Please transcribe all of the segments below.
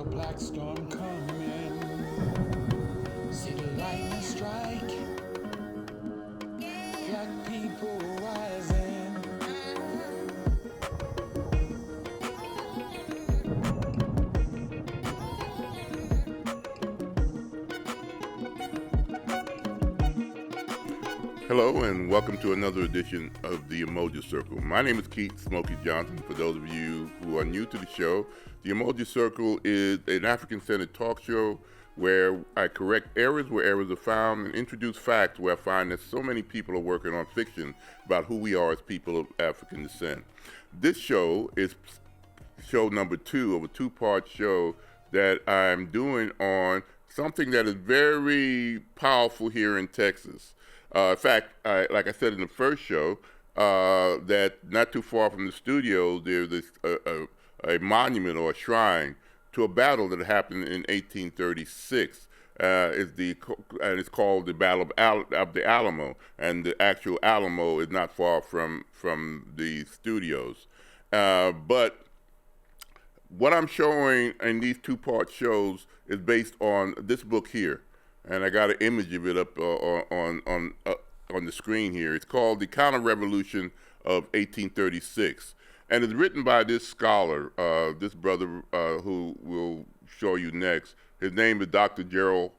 black storm coming. See the lightning strike. Black people rising. Hello and welcome to another edition of the Umoja Circle. My name is Keith Smokey Johnson. For those of you who are new to the show, the Umoja Circle is an African-centered talk show where I correct errors where errors are found and introduce facts where I find that so many people are working on fiction about who we are as people of African descent. This show is show number 2 of a 2-part show that I'm doing on something that is very powerful here in Texas. In fact, like I said in the first show, that not too far from the studio, there's a monument or a shrine to a battle that happened in 1836. And it's called the Battle of the Alamo, and the actual Alamo is not far from the studios. But what I'm showing in these 2-part shows is based on this book here. And I got an image of it up on the screen here. It's called The Counter-Revolution of 1836. And it's written by this scholar, this brother who we'll show you next. His name is Dr. Gerald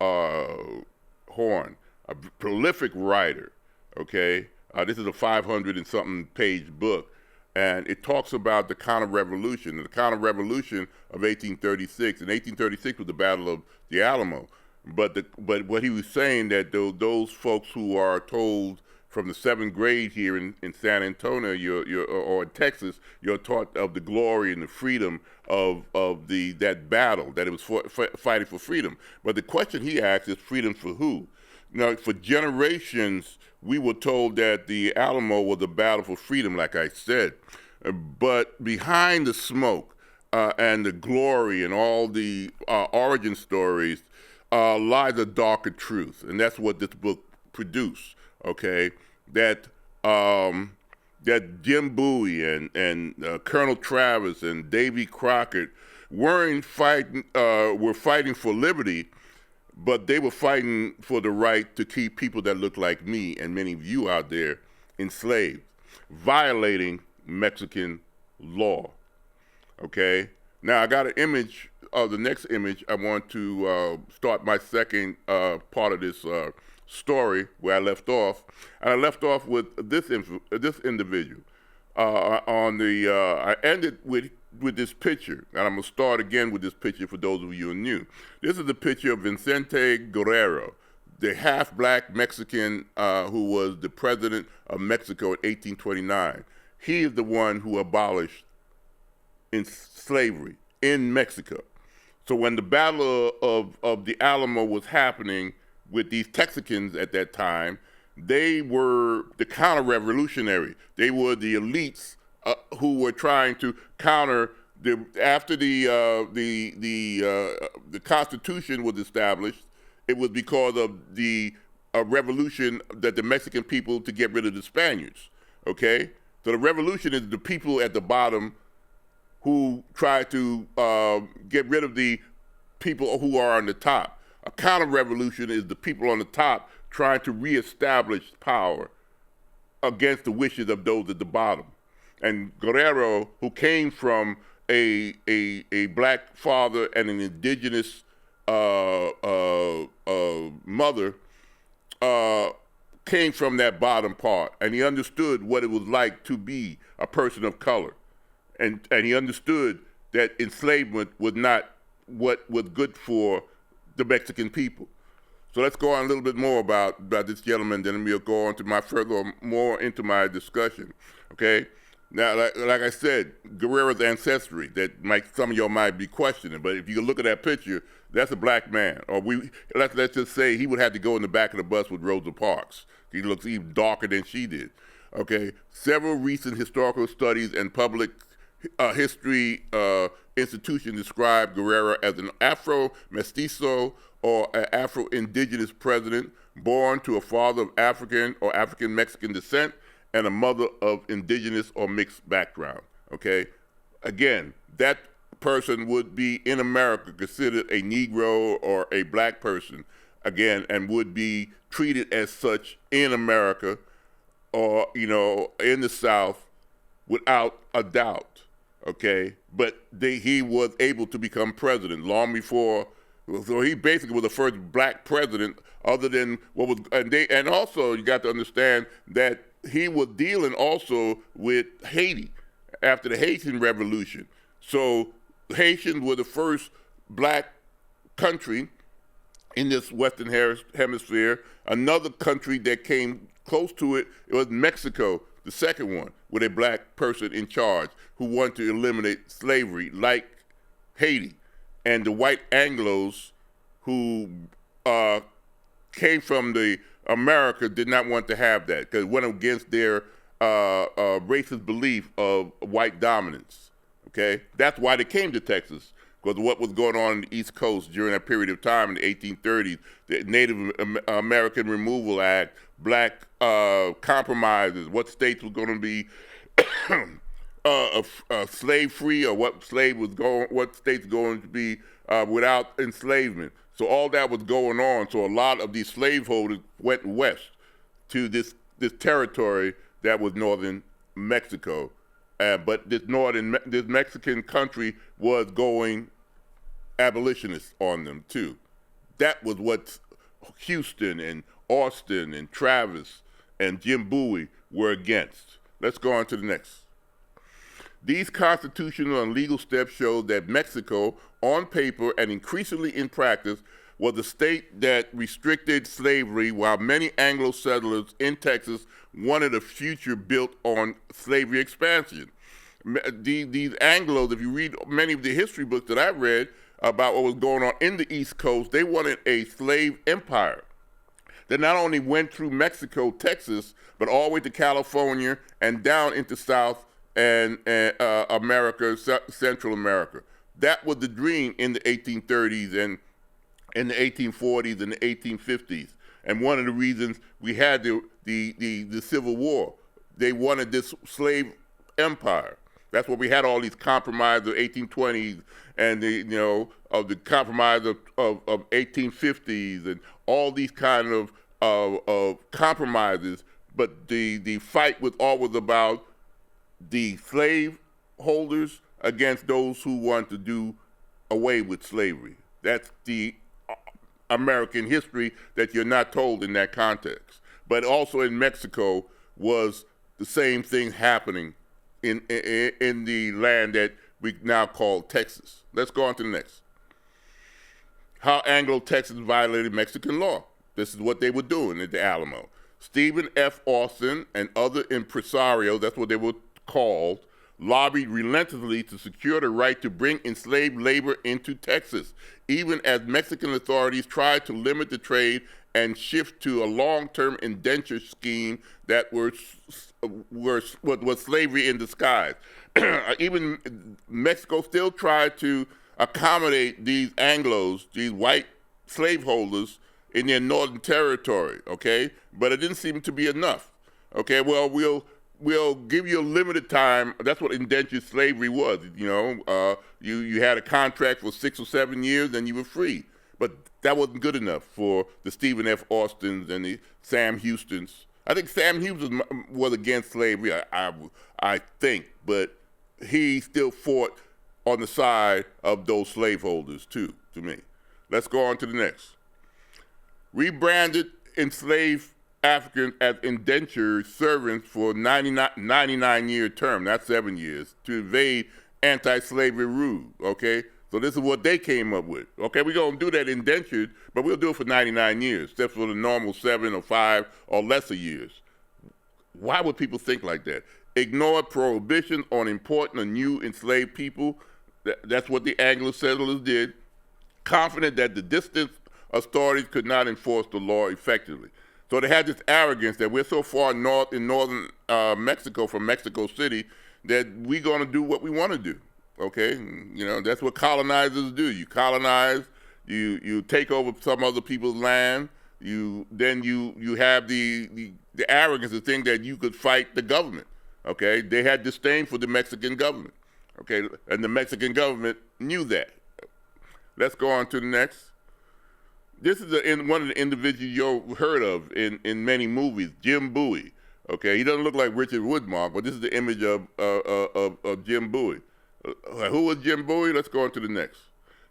Horn, a prolific writer, okay? This is a 500 and something page book. And it talks about the counter-revolution. The counter-revolution of 1836. And 1836 was the Battle of the Alamo. But what he was saying that those folks who are told from the 7th grade here in San Antonio, or in Texas, you're taught of the glory and the freedom of that battle, that it was fighting for freedom. But the question he asked is freedom for who? Now, for generations, we were told that the Alamo was a battle for freedom, like I said. But behind the smoke and the glory and all the origin stories lies a darker truth, and that's what this book produced. Okay, that Jim Bowie and Colonel Travis and Davy Crockett were fighting for liberty, but they were fighting for the right to keep people that look like me and many of you out there enslaved, violating Mexican law. Okay, now I got an image. The next image, I want to start my second part of this story where I left off. And I left off with this individual. I ended with this picture, and I'm going to start again with this picture for those of you who are new. This is the picture of Vicente Guerrero, the half-black Mexican who was the president of Mexico in 1829. He is the one who abolished slavery in Mexico. So when the Battle of the Alamo was happening with these Texicans at that time, they were the counter-revolutionary. They were the elites who were trying to counter after the Constitution was established. It was because of the revolution that the Mexican people to get rid of the Spaniards. Okay, so the revolution is the people at the bottom who try to get rid of the people who are on the top. A counter-revolution is the people on the top trying to reestablish power against the wishes of those at the bottom. And Guerrero, who came from a black father and an indigenous mother, came from that bottom part, and he understood what it was like to be a person of color. And he understood that enslavement was not what was good for the Mexican people. So let's go on a little bit more about this gentleman, then we'll go on to more into my discussion. Okay? Now, like I said, Guerrero's ancestry that some of y'all might be questioning, but if you look at that picture, that's a black man. Or let's just say he would have to go in the back of the bus with Rosa Parks. He looks even darker than she did. Okay? Several recent historical studies and public history institution described Guerrero as an Afro-Mestizo or an Afro-Indigenous president born to a father of African or African-Mexican descent and a mother of indigenous or mixed background, okay? Again, that person would be in America considered a Negro or a black person, again, and would be treated as such in America or, in the South without a doubt, okay? But he was able to become president long before, so he basically was the first black president other than what was, and also you got to understand that he was dealing also with Haiti after the Haitian Revolution. So Haitians were the first black country in this Western Hemisphere. Another country that came close to it was Mexico, the second one, with a black person in charge who wanted to eliminate slavery, like Haiti. And the white Anglos who came from the America did not want to have that because it went against their racist belief of white dominance, okay? That's why they came to Texas, because what was going on in the East Coast during that period of time in the 1830s, the Native American Removal Act, black compromises, what states were going to be slave-free or what states going to be without enslavement. So all that was going on. So a lot of these slaveholders went west to this territory that was northern Mexico. But this Mexican country was going abolitionist on them too. That was what Houston and Austin and Travis and Jim Bowie were against. Let's go on to the next. These constitutional and legal steps show that Mexico, on paper and increasingly in practice, was a state that restricted slavery, while many Anglo settlers in Texas wanted a future built on slavery expansion. These Anglos, if you read many of the history books that I've read about what was going on in the East Coast, they wanted a slave empire that not only went through Mexico, Texas, but all the way to California and down into South and America, Central America. That was the dream in the 1830s and in the 1840s and the 1850s. And one of the reasons we had the Civil War, they wanted this slave empire. That's why we had all these compromises of 1820s and the compromise of 1850s and all these kind of compromises. But the fight was always about the slave holders against those who want to do away with slavery. That's the American history that you're not told in that context. But also in Mexico was the same thing happening in the land that we now call Texas. Let's go on to the next. How Anglo-Texans violated Mexican law. This is what they were doing at the Alamo. Stephen F. Austin and other impresarios, that's what they were called, lobbied relentlessly to secure the right to bring enslaved labor into Texas, even as Mexican authorities tried to limit the trade and shift to a long-term indenture scheme that was slavery in disguise. Even Mexico still tried to accommodate these Anglos, these white slaveholders, in their northern territory, okay? But it didn't seem to be enough. Okay, well, we'll give you a limited time. That's what indentured slavery was. You had a contract for 6 or 7 years and you were free. But that wasn't good enough for the Stephen F. Austins and the Sam Houstons. I think Sam Houston was against slavery, I think, but he still fought on the side of those slaveholders too, to me. Let's go on to the next. Rebranded enslaved Africans as indentured servants for 99-year term, not 7 years, to evade anti-slavery rule, okay? So this is what they came up with. Okay, we're going to do that indentured, but we'll do it for 99 years, except for the normal 7 or 5 or lesser years. Why would people think like that? Ignore prohibition on importing a new enslaved people. That's what the Anglo settlers did, confident that the distant authorities could not enforce the law effectively. So they had this arrogance that we're so far north in northern Mexico from Mexico City that we're going to do what we want to do, okay? That's what colonizers do. You colonize, you take over some other people's land, then you have the arrogance to think that you could fight the government, okay? They had disdain for the Mexican government, Okay, and the Mexican government knew that. Let's go on to the next. This is one of the individuals you've heard of in many movies, Jim Bowie. Okay, he doesn't look like Richard Woodmark, but this is the image of Jim Bowie. Who was Jim Bowie? Let's go on to the next.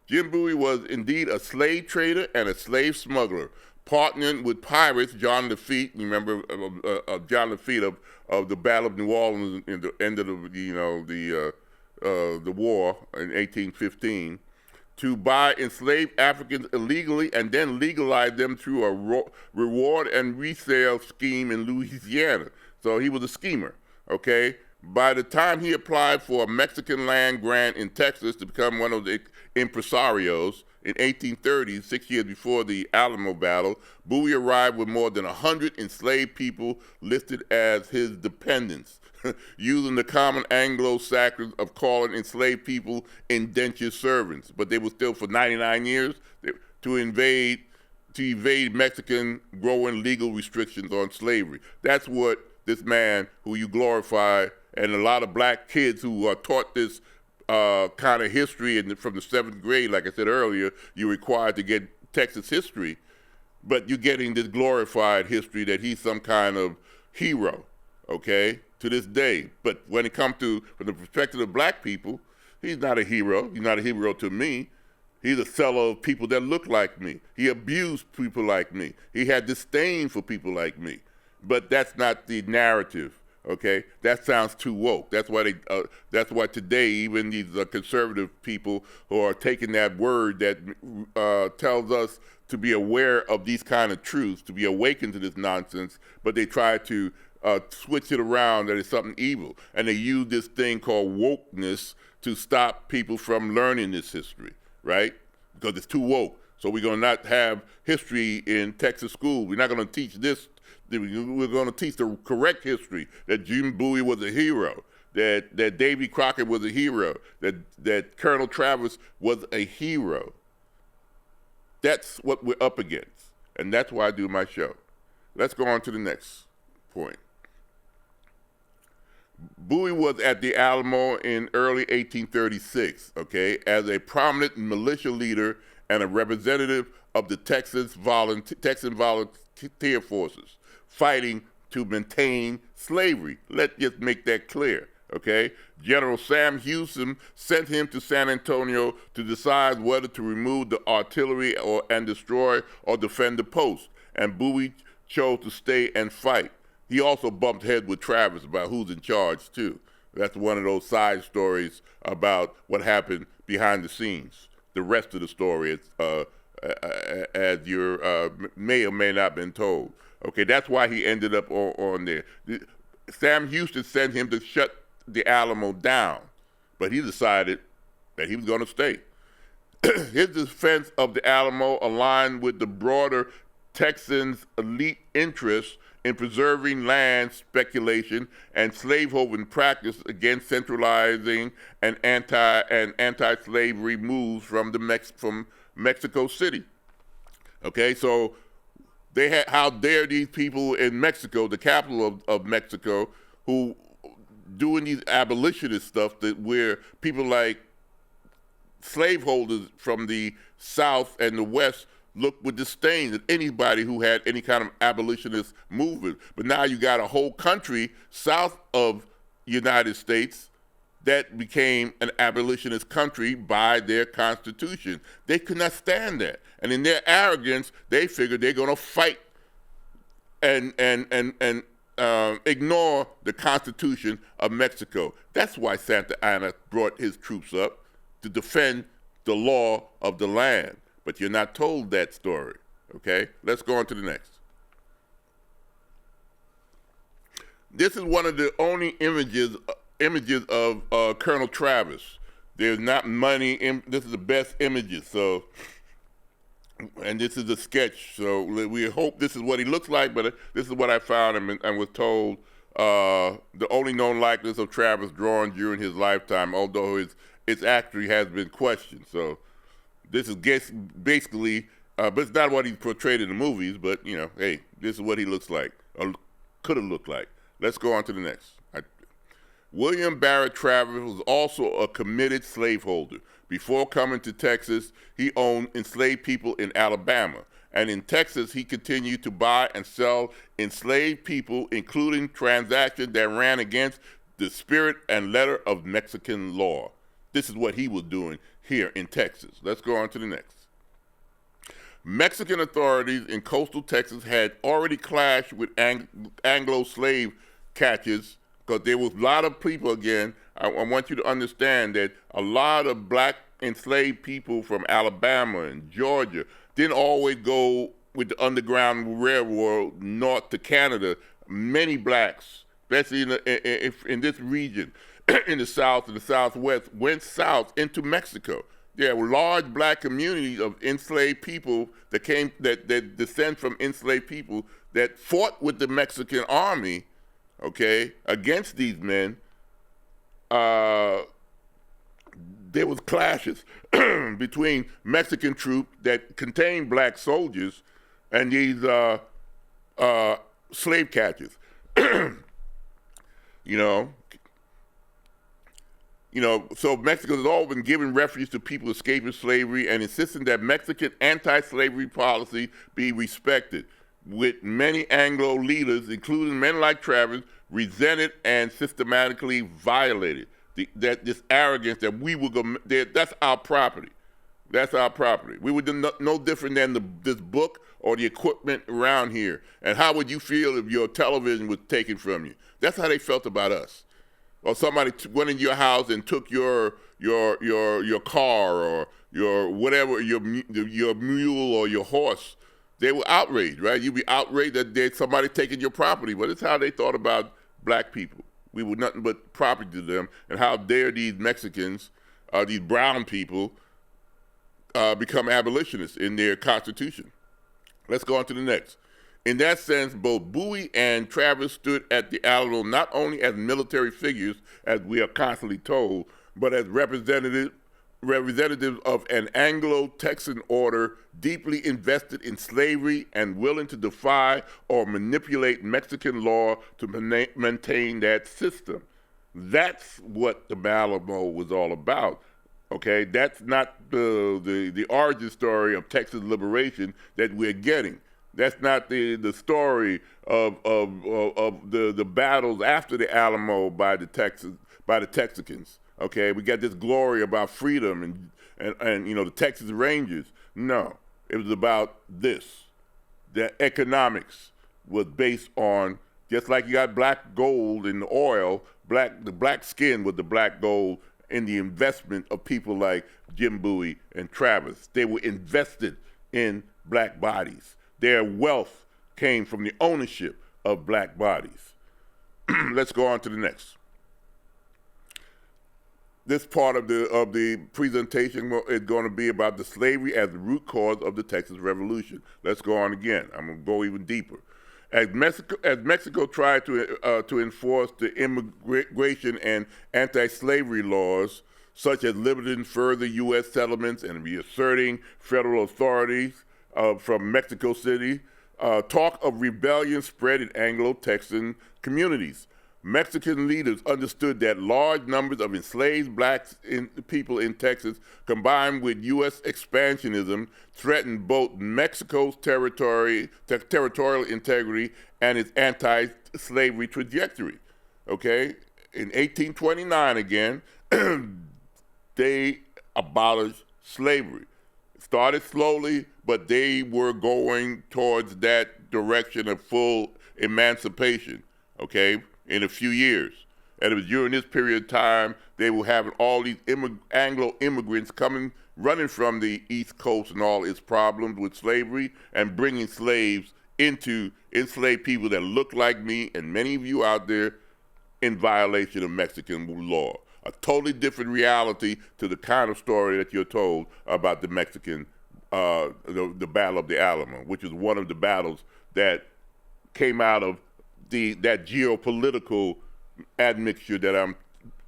Jim Bowie was indeed a slave trader and a slave smuggler, partnering with pirates, John Lafitte. You remember John Lafitte of the Battle of New Orleans in the end of the war in 1815, to buy enslaved Africans illegally and then legalize them through a reward and resale scheme in Louisiana. So he was a schemer, okay? By the time he applied for a Mexican land grant in Texas to become one of the impresarios in 1830, 6 years before the Alamo battle, Bowie arrived with more than 100 enslaved people listed as his dependents, using the common Anglo-Saxons of calling enslaved people indentured servants. But they were still, for 99 years, to evade Mexican growing legal restrictions on slavery. That's what this man, who you glorify, and a lot of black kids who are taught this kind of history from the 7th grade, like I said earlier, you're required to get Texas history, but you're getting this glorified history that he's some kind of hero, okay, to this day. But when it comes to, from the perspective of black people, he's not a hero. He's not a hero to me. He's a seller of people that look like me. He abused people like me. He had disdain for people like me. But that's not the narrative. Okay, that sounds too woke. That's why today even these conservative people who are taking that word that tells us to be aware of these kind of truths, to be awakened to this nonsense, but they try to switch it around that it's something evil, and they use this thing called wokeness to stop people from learning this history, right? Because it's too woke. So we're going to not have history in Texas school. We're not going to teach this. We're going to teach the correct history, that Jim Bowie was a hero, that Davy Crockett was a hero, that Colonel Travis was a hero. That's what we're up against, and that's why I do my show. Let's go on to the next point. Bowie was at the Alamo in early 1836, okay, as a prominent militia leader and a representative of the Texan volunteer forces, fighting to maintain slavery. Let's just make that clear, okay? General Sam Houston sent him to San Antonio to decide whether to remove the artillery and destroy or defend the post, and Bowie chose to stay and fight. He also bumped heads with Travis about who's in charge, too. That's one of those side stories about what happened behind the scenes. The rest of the story is, as you may or may not have been told. Okay, that's why he ended up on there. Sam Houston sent him to shut the Alamo down, but he decided that he was going to stay. His defense of the Alamo aligned with the broader Texans' elite interests in preserving land speculation and slaveholding practice against centralizing and anti-slavery moves from Mexico City. Okay, so they had, how dare these people in Mexico, the capital of Mexico, who doing these abolitionist stuff, that where people like slaveholders from the South and the West look with disdain at anybody who had any kind of abolitionist movement. But now you got a whole country south of United States that became an abolitionist country by their constitution. They could not stand that. And in their arrogance, they figured they're going to fight and ignore the Constitution of Mexico. That's why Santa Anna brought his troops up, to defend the law of the land. But you're not told that story, okay? Let's go on to the next. This is one of the only images of Colonel Travis. There's not many, this is the best images, so, and this is a sketch, so we hope this is what he looks like, but this is what I found and was told the only known likeness of Travis drawn during his lifetime, although its actually has been questioned. So this is basically, but it's not what he's portrayed in the movies, but, you know, hey, this is what he looks like, or could have looked like. Let's go on to the next. William Barrett Travers was also a committed slaveholder. Before coming to Texas, he owned enslaved people in Alabama. And in Texas, he continued to buy and sell enslaved people, including transactions that ran against the spirit and letter of Mexican law. This is what he was doing here in Texas. Let's go on to the next. Mexican authorities in coastal Texas had already clashed with Anglo slave catchers, because there was a lot of people, again, I want you to understand that a lot of black enslaved people from Alabama and Georgia didn't always go with the Underground Railroad north to Canada. Many blacks, especially in this region, in the South and the Southwest, went south into Mexico. There were large black communities of enslaved people that descend from enslaved people that fought with the Mexican army, okay, against these men. There was clashes between Mexican troops that contained black soldiers and these slave catchers. So Mexico has always been giving refuge to people escaping slavery and insisting that Mexican anti-slavery policy be respected, with many Anglo leaders, including men like Travers, resented and systematically violated. This arrogance that we will go, that's our property. That's our property. We would do no different than this book or the equipment around here. And how would you feel if your television was taken from you? That's how they felt about us. Or somebody went in your house and took your car or your whatever, your mule or your horse. They were outraged, right? You'd be outraged that there's somebody taking your property. But it's how they thought about black people. We were nothing but property to them. And how dare these Mexicans, these brown people, become abolitionists in their constitution. Let's go on to the next. In that sense, both Bowie and Travers stood at the Alamo not only as military figures, as we are constantly told, but as representatives of an Anglo-Texan order deeply invested in slavery and willing to defy or manipulate Mexican law to maintain that system. That's what the Alamo was all about. Okay, that's not the origin story of Texas liberation that we're getting. That's not the story of the battles after the Alamo by the Texicans. Okay, we got this glory about freedom and the Texas Rangers. No, it was about this. The economics was based on, just like you got black gold in the oil, the black skin was the black gold in the investment of people like Jim Bowie and Travers. They were invested in black bodies. Their wealth came from the ownership of black bodies. Let's go on to the next. This part of the presentation is going to be about the slavery as the root cause of the Texas Revolution. Let's go on again. I'm going to go even deeper. As Mexico tried to enforce the immigration and anti-slavery laws, such as limiting further U.S. settlements and reasserting federal authorities from Mexico City, talk of rebellion spread in Anglo-Texan communities. Mexican leaders understood that large numbers of enslaved people in Texas, combined with U.S. expansionism, threatened both Mexico's territorial integrity and its anti-slavery trajectory. Okay? In 1829, again, they abolished slavery. It started slowly, but they were going towards that direction of full emancipation, okay, in a few years. And it was during this period of time they were having all these Anglo immigrants running from the East Coast and all its problems with slavery, and bringing enslaved people that look like me and many of you out there in violation of Mexican law. A totally different reality to the kind of story that you're told about the Mexican, the Battle of the Alamo, which is one of the battles that came out of that geopolitical admixture that I'm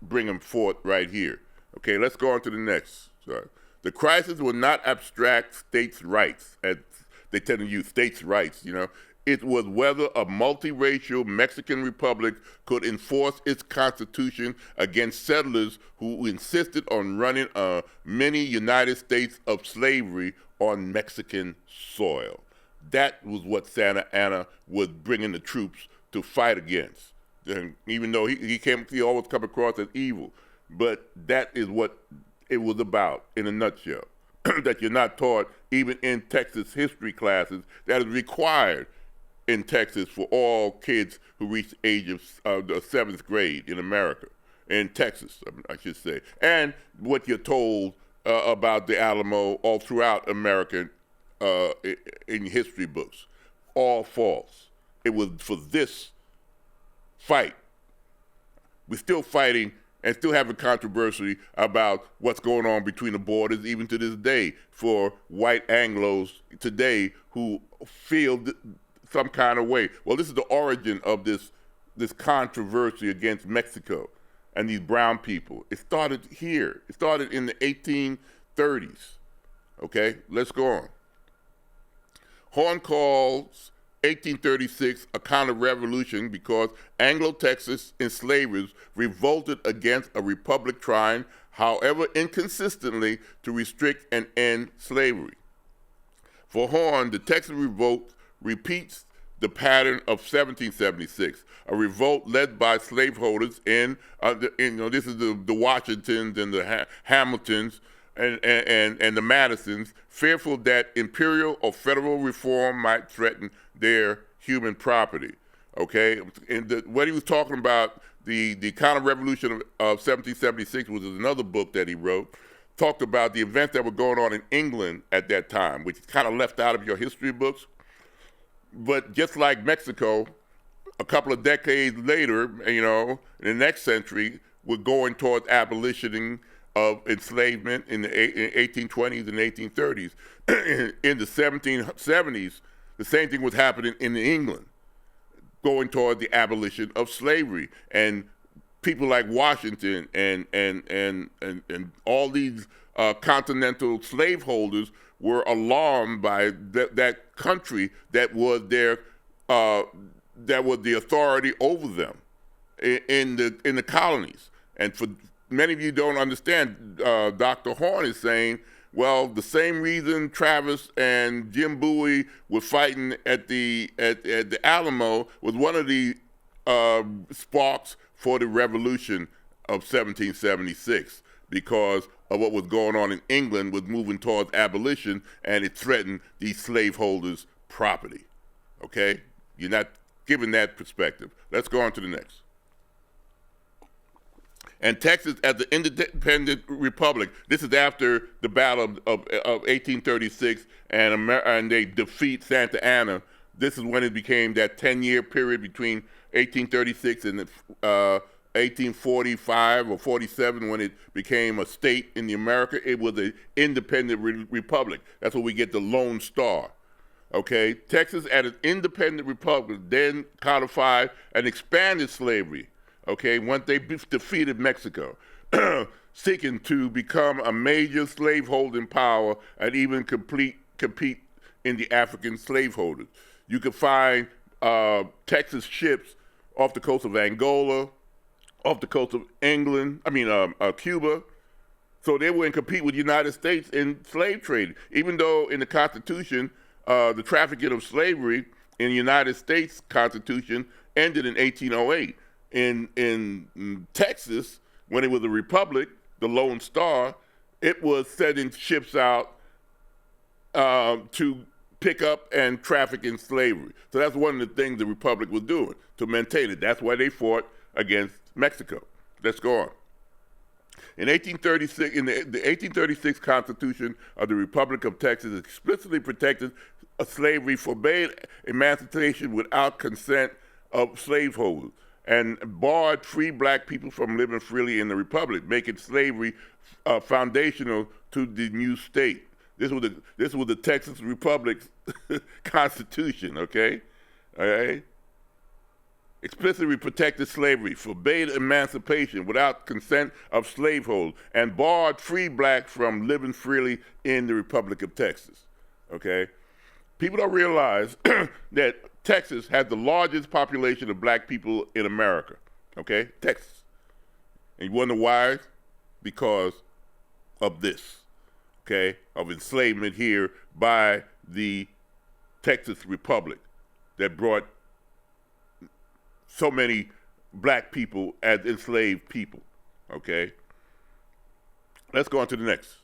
bringing forth right here. Okay, let's go on to the next. Sorry. The crisis will not abstract states' rights, as they tend to use states' rights, it was whether a multiracial Mexican republic could enforce its constitution against settlers who insisted on running a mini United States of slavery on Mexican soil. That was what Santa Anna was bringing the troops to fight against. And even though he always come across as evil, but that is what it was about in a nutshell. That you're not taught even in Texas history classes. That is required in Texas for all kids who reach the age of the 7th grade in America, in Texas, I should say. And what you're told about the Alamo all throughout America in history books, all false. It was for this fight. We're still fighting and still having controversy about what's going on between the borders, even to this day, for white Anglos today who feel some kind of way. Well, this is the origin of this controversy against Mexico and these brown people. It started here. It started in the 1830s. Okay, let's go on. Horn calls 1836 a counter-revolution because Anglo-Texas enslavers revolted against a republic trying, however inconsistently, to restrict and end slavery. For Horn, the Texas revolt repeats the pattern of 1776, a revolt led by slaveholders in this is the Washingtons and the Hamiltons and the Madisons, fearful that imperial or federal reform might threaten their human property. Okay, and what he was talking about, the counter-revolution of 1776, which is another book that he wrote, talked about the events that were going on in England at that time, which is kind of left out of your history books. But just like Mexico, a couple of decades later, in the next century, we're going towards abolitioning of enslavement in the 1820s and 1830s. In the 1770s, the same thing was happening in England, going toward the abolition of slavery. And people like Washington and all these continental slaveholders were alarmed by that country that was the authority over them in the colonies. And for many of you don't understand, Dr. Horn is saying, well, the same reason Travis and Jim Bowie were fighting at the Alamo was one of the sparks for the revolution of 1776, because of what was going on in England was moving towards abolition, and it threatened these slaveholders' property. Okay? You're not given that perspective. Let's go on to the next. And Texas as the independent republic, this is after the Battle of 1836, and they defeat Santa Anna. This is when it became that 10-year period between 1836 and 1845 or 47, when it became a state in the America. It was an independent republic. That's where we get the Lone Star. Okay, Texas as an independent republic then codified and expanded slavery. Okay, once they defeated Mexico, seeking to become a major slaveholding power and even compete in the African slaveholders. You could find Texas ships off the coast of Angola, off the coast of Cuba. So they wouldn't compete with the United States in slave trade, even though in the Constitution, the trafficking of slavery in the United States Constitution ended in 1808. In Texas, when it was a republic, the Lone Star, it was sending ships out to pick up and traffic in slavery. So that's one of the things the republic was doing to maintain it. That's why they fought against Mexico. Let's go on. In 1836, in the 1836 Constitution of the Republic of Texas explicitly protected slavery, forbade emancipation without consent of slaveholders, and barred free black people from living freely in the republic, making slavery foundational to the new state. This was the Texas Republic's constitution. Okay, all right. Explicitly protected slavery, forbade emancipation without consent of slaveholders, and barred free blacks from living freely in the Republic of Texas. Okay, people don't realize that Texas has the largest population of black people in America, okay? Texas. And you wonder why? Because of this, okay? Of enslavement here by the Texas Republic that brought so many black people as enslaved people, okay? Let's go on to the next.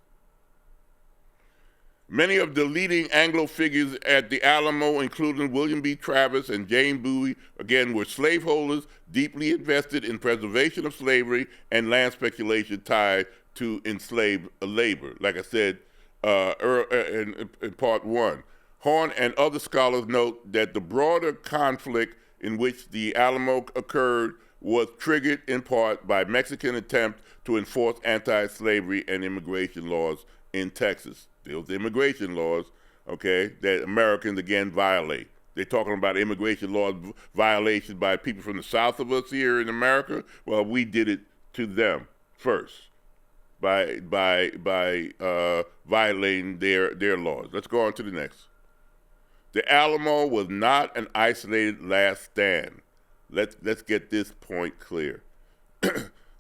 Many of the leading Anglo figures at the Alamo, including William B. Travis and Jane Bowie, again, were slaveholders deeply invested in preservation of slavery and land speculation tied to enslaved labor. Like I said in part one, Horn and other scholars note that the broader conflict in which the Alamo occurred was triggered in part by Mexican attempt to enforce anti-slavery and immigration laws in Texas. Those immigration laws, okay, that Americans again violate. They're talking about immigration laws violations by people from the south of us here in America. Well, we did it to them first by violating their laws. Let's go on to the next. The Alamo was not an isolated last stand. Let's get this point clear.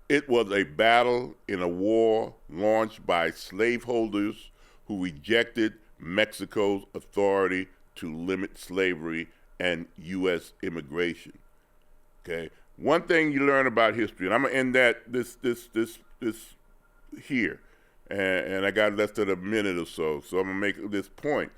It was a battle in a war launched by slaveholders who rejected Mexico's authority to limit slavery and U.S. immigration. Okay, one thing you learn about history, and I'm gonna end that this here, and I got less than a minute or so, so I'm gonna make this point.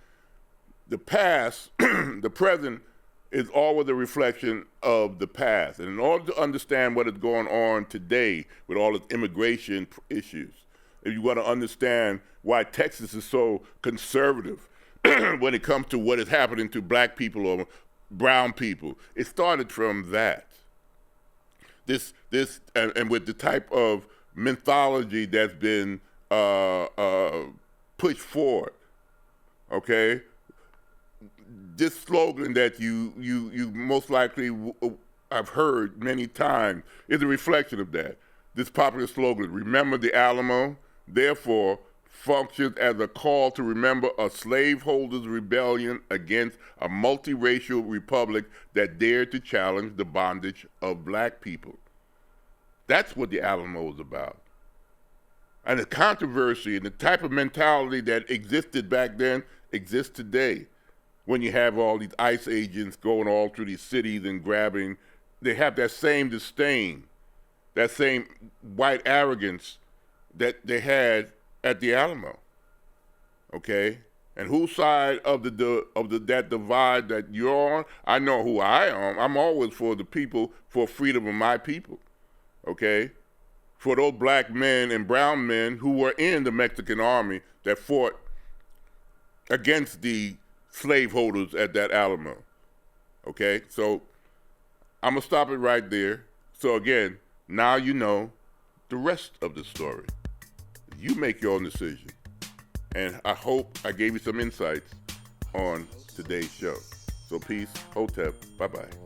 The past, the present, is always a reflection of the past. And in order to understand what is going on today with all the immigration issues, if you want to understand why Texas is so conservative when it comes to what is happening to black people or brown people, it started from that. And with the type of mythology that's been pushed forward, okay? This slogan that you most likely I've heard many times is a reflection of that. This popular slogan, remember the Alamo, therefore functions as a call to remember a slaveholders' rebellion against a multiracial republic that dared to challenge the bondage of black people. That's what the Alamo is about. And the controversy and the type of mentality that existed back then exists today. When you have all these ICE agents going all through these cities and grabbing, they have that same disdain, that same white arrogance that they had at the Alamo, okay? And whose side of that divide that you're on, I know who I am. I'm always for the people, for freedom of my people, okay? For those black men and brown men who were in the Mexican army that fought against the slaveholders at that Alamo, okay? So I'm gonna stop it right there. So again, now you know the rest of the story. You make your own decision. And I hope I gave you some insights on today's show. So peace, hotep, bye-bye.